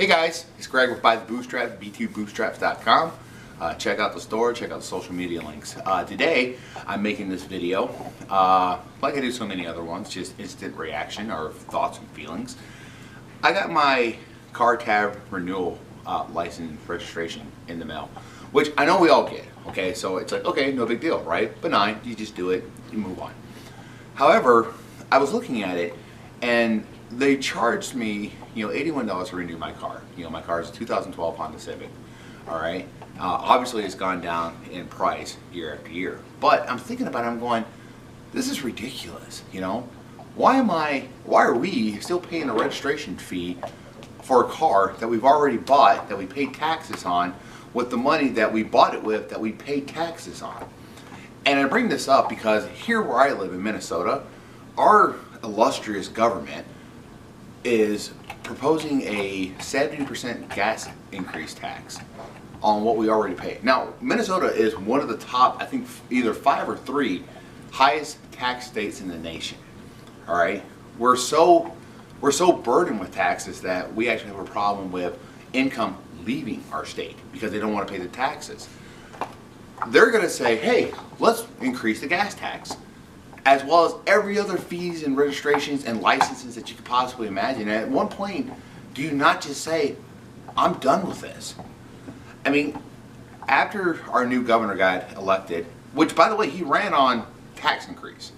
Hey guys, it's Greg with Buy the Bootstraps, b2bootstraps.com. Check out the store, check out the social media links. Today, I'm making this video, like I do so many other ones, just instant reaction or thoughts and feelings. I got my car tab renewal license registration in the mail, which I know we all get, okay? So it's like, okay, no big deal, right? Benign, you just do it, you move on. However, I was looking at it and they charged me, $81 to renew my car. My car is a 2012 Honda Civic. All right. Obviously, it's gone down in price year after year. But I'm thinking about it. I'm going, this is ridiculous. Why are we still paying a registration fee for a car that we've already bought, that we paid taxes on, with the money that we bought it with, that we paid taxes on? And I bring this up because here where I live in Minnesota, our illustrious government is proposing a 70% gas increase tax on what we already pay. Now, Minnesota is one of the top, I think, either 5 or 3 highest tax states in the nation. All right, we're so burdened with taxes that we actually have a problem with income leaving our state because they don't want to pay the taxes. They're going to say, hey, let's increase the gas tax, as well as every other fees and registrations and licenses that you could possibly imagine. And at one point, do you not just say, I'm done with this? I mean, after our new governor got elected, which, by the way, he ran on tax increase.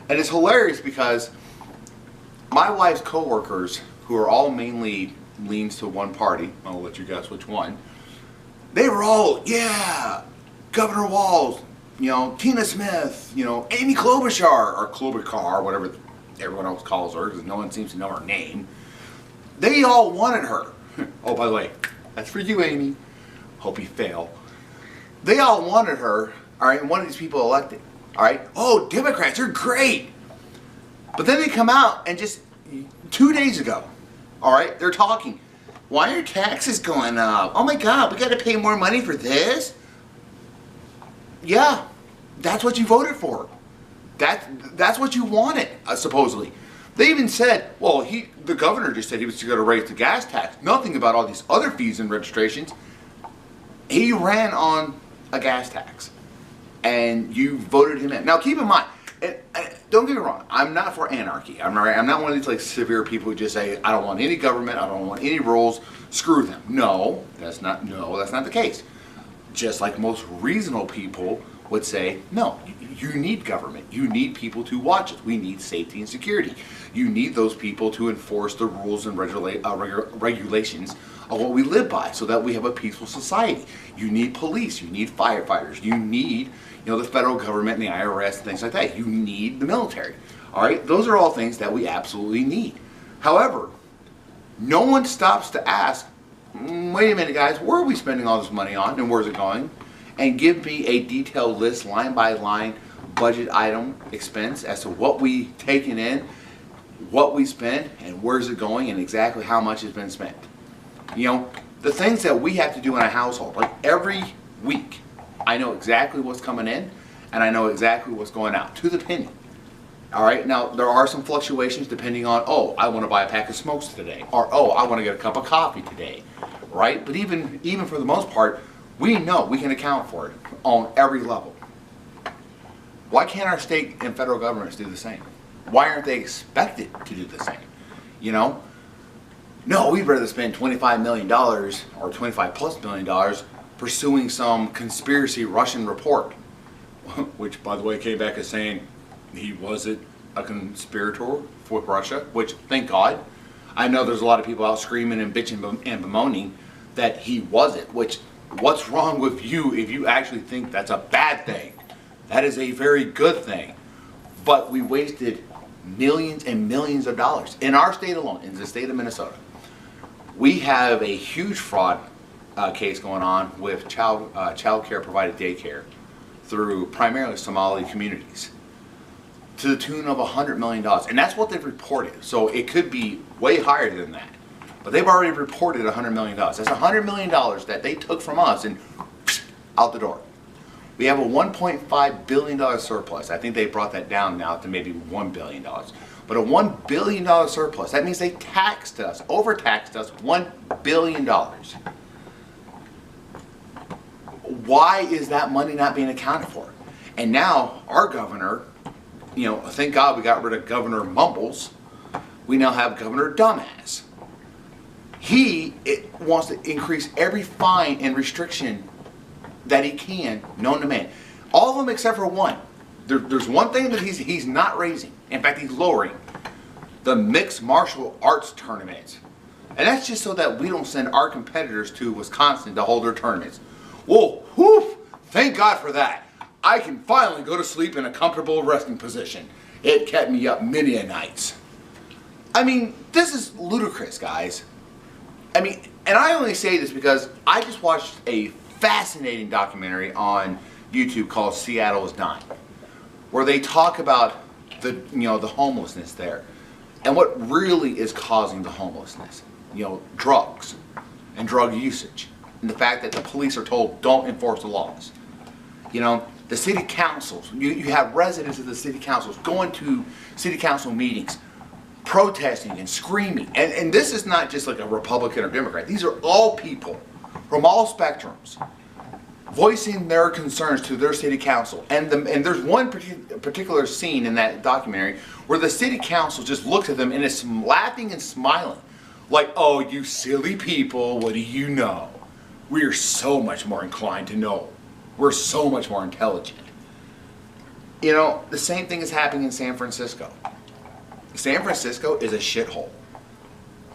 And it's hilarious because my wife's coworkers, who are all mainly leans to one party, I'll let you guess which one, they were all, yeah, Governor Walz, Tina Smith, Amy Klobuchar, or Klobuchar, whatever everyone else calls her, because no one seems to know her name. They all wanted her. Oh, by the way, that's for you, Amy. Hope you fail. They all wanted her, all right, and wanted these people elected, all right? Oh, Democrats are great. But then they come out and just 2 days ago, all right, they're talking. Why are taxes going up? Oh my God, we got to pay more money for this? Yeah, that's what you voted for. That's what you wanted, supposedly. They even said, well, the governor just said he was going to raise the gas tax. Nothing about all these other fees and registrations. He ran on a gas tax, and you voted him in. Now, keep in mind, and don't get me wrong, I'm not for anarchy. I'm not one of these severe people who just say, I don't want any government, I don't want any rules, screw them. No, that's not the case. Just like most reasonable people would say, no, you need government. You need people to watch it. We need safety and security. You need those people to enforce the rules and regulations of what we live by so that we have a peaceful society. You need police. You need firefighters. You need, the federal government and the IRS and things like that. You need the military. All right? Those are all things that we absolutely need. However, no one stops to ask, wait a minute, guys, where are we spending all this money on and where's it going? And give me a detailed list, line by line, budget item expense as to what we taken in, what we spend, and where's it going, and exactly how much has been spent. The things that we have to do in a household, like every week, I know exactly what's coming in, and I know exactly what's going out, to the penny. All right, now there are some fluctuations depending on, oh, I want to buy a pack of smokes today, or oh, I want to get a cup of coffee today, right? But even for the most part, we know we can account for it on every level. Why can't our state and federal governments do the same? Why aren't they expected to do the same? No, we'd rather spend $25 million or $25+ million pursuing some conspiracy Russian report, which, by the way, came back as saying he wasn't a conspirator for Russia, which, thank God. I know there's a lot of people out screaming and bitching and bemoaning that he wasn't, which, what's wrong with you if you actually think that's a bad thing? That is a very good thing. But we wasted millions and millions of dollars in our state alone, in the state of Minnesota. We have a huge fraud case going on with child care provided daycare through primarily Somali communities, to the tune of $100 million. And that's what they've reported. So it could be way higher than that. But they've already reported $100 million. That's $100 million that they took from us and out the door. We have a $1.5 billion surplus. I think they brought that down now to maybe $1 billion. but a $1 billion surplus. That means they taxed us, overtaxed us $1 billion. Why is that money not being accounted for? And now our governor, you know, thank God we got rid of Governor Mumbles. We now have Governor Dumbass. He wants to increase every fine and restriction that he can, known to man. All of them except for one. There's one thing that he's not raising. In fact, he's lowering. The mixed martial arts tournaments. And that's just so that we don't send our competitors to Wisconsin to hold their tournaments. Whoa, whew, thank God for that. I can finally go to sleep in a comfortable resting position. It kept me up many a nights. I mean, this is ludicrous, guys. I mean, and I only say this because I just watched a fascinating documentary on YouTube called Seattle is Dying, where they talk about the homelessness there and what really is causing the homelessness. You know, drugs and drug usage, and the fact that the police are told don't enforce the laws. You know, the city councils, you have residents of the city councils going to city council meetings, protesting and screaming. And this is not just like a Republican or Democrat. These are all people from all spectrums voicing their concerns to their city council. And there's one particular scene in that documentary where the city council just looks at them and is laughing and smiling. Like, oh, you silly people, what do you know? We are so much more inclined to know. We're so much more intelligent. You know, the same thing is happening in San Francisco. San Francisco is a shithole.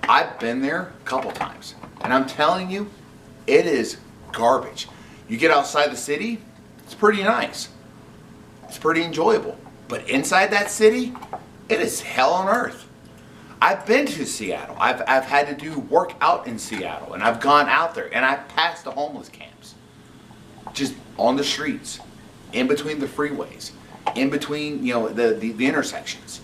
I've been there a couple times, and I'm telling you, it is garbage. You get outside the city, it's pretty nice. It's pretty enjoyable. But inside that city, it is hell on earth. I've been to Seattle. I've had to do work out in Seattle, and I've gone out there, and I've passed the homeless camps. Just on the streets, in between the freeways, in between, you know, the intersections.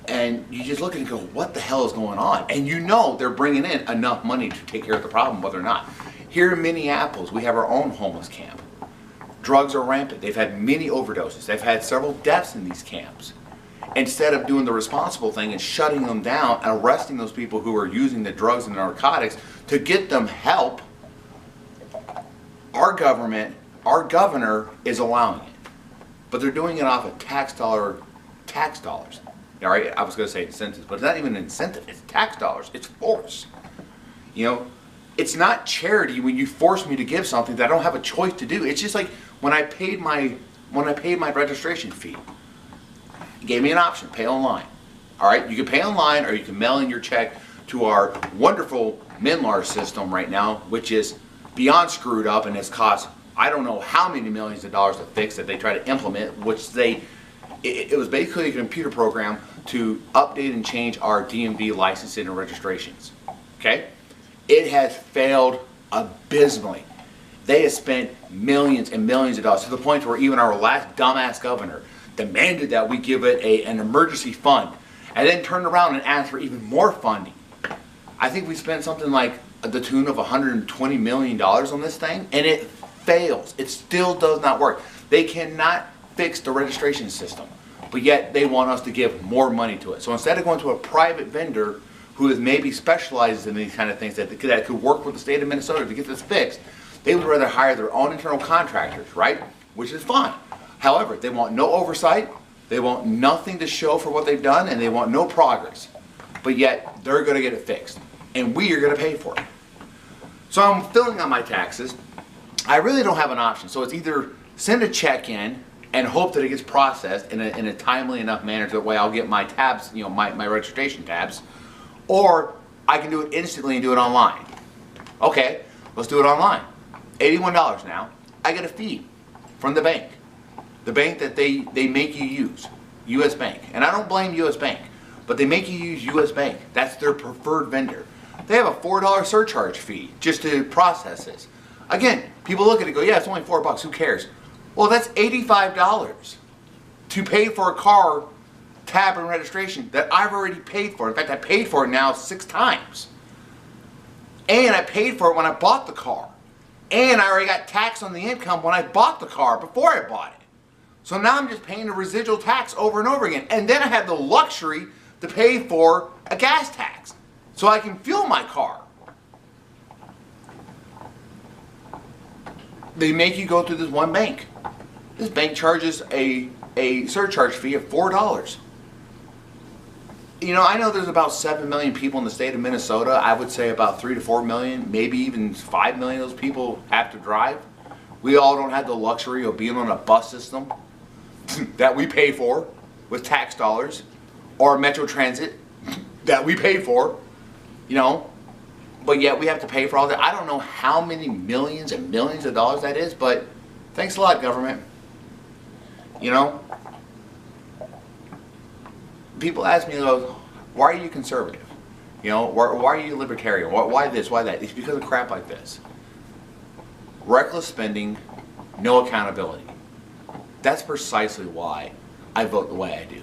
And you just look and go, what the hell is going on? And you know they're bringing in enough money to take care of the problem, whether or not. Here in Minneapolis, we have our own homeless camp. Drugs are rampant. They've had many overdoses. They've had several deaths in these camps. Instead of doing the responsible thing and shutting them down and arresting those people who are using the drugs and narcotics to get them help, our governor is allowing it. But they're doing it off of tax dollars. All right, I was going to say incentives, but it's not even an incentive. It's tax dollars. It's force. You know, it's not charity when you force me to give something that I don't have a choice to do. It's just like when I paid my registration fee. It gave me an option, pay online. All right, you can pay online or you can mail in your check to our wonderful Minlar system right now, which is beyond screwed up and has cost I don't know how many millions of dollars to fix that they try to implement, which it was basically a computer program to update and change our DMV licensing and registrations. Okay? It has failed abysmally. They have spent millions and millions of dollars to the point where even our last dumbass governor demanded that we give it an emergency fund and then turned around and asked for even more funding. I think we spent something like the tune of $120 million on this thing, and it fails. It still does not work. They cannot fix the registration system, but yet they want us to give more money to it. So instead of going to a private vendor who is maybe specializes in these kind of things that could work with the state of Minnesota to get this fixed, they would rather hire their own internal contractors, right? Which is fine. However, they want no oversight, they want nothing to show for what they've done, and they want no progress. But yet, they're going to get it fixed, and we are going to pay for it. So I'm filling out my taxes. I really don't have an option. So it's either send a check in and hope that it gets processed in a timely enough manner so that way I'll get my tabs, you know, my registration tabs, or I can do it instantly and do it online. Okay, let's do it online. $81 now. I get a fee from the bank that they make you use, U.S. Bank. And I don't blame U.S. Bank, but they make you use U.S. Bank. That's their preferred vendor. They have a $4 surcharge fee just to process this. Again, people look at it and go, yeah, it's only $4, who cares? Well, that's $85 to pay for a car tab and registration that I've already paid for. In fact, I paid for it now 6 times. And I paid for it when I bought the car. And I already got taxed on the income when I bought the car before I bought it. So now I'm just paying a residual tax over and over again. And then I have the luxury to pay for a gas tax so I can fuel my car. They make you go through this one bank. This bank charges a surcharge fee of $4. You know, I know there's about 7 million people in the state of Minnesota. I would say about 3 to 4 million, maybe even 5 million of those people have to drive. We all don't have the luxury of being on a bus system that we pay for with tax dollars, or Metro Transit that we pay for, you know, but yet we have to pay for all that. I don't know how many millions and millions of dollars that is, but thanks a lot, government. You know, people ask me, why are you conservative? You know, why are you libertarian? Why this, why that? It's because of crap like this. Reckless spending, no accountability. That's precisely why I vote the way I do.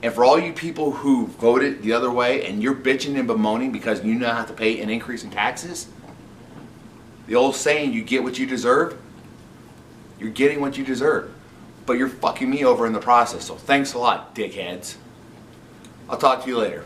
And for all you people who voted the other way and you're bitching and bemoaning because you now have to pay an increase in taxes, the old saying, you get what you deserve, you're getting what you deserve. But you're fucking me over in the process. So thanks a lot, dickheads. I'll talk to you later.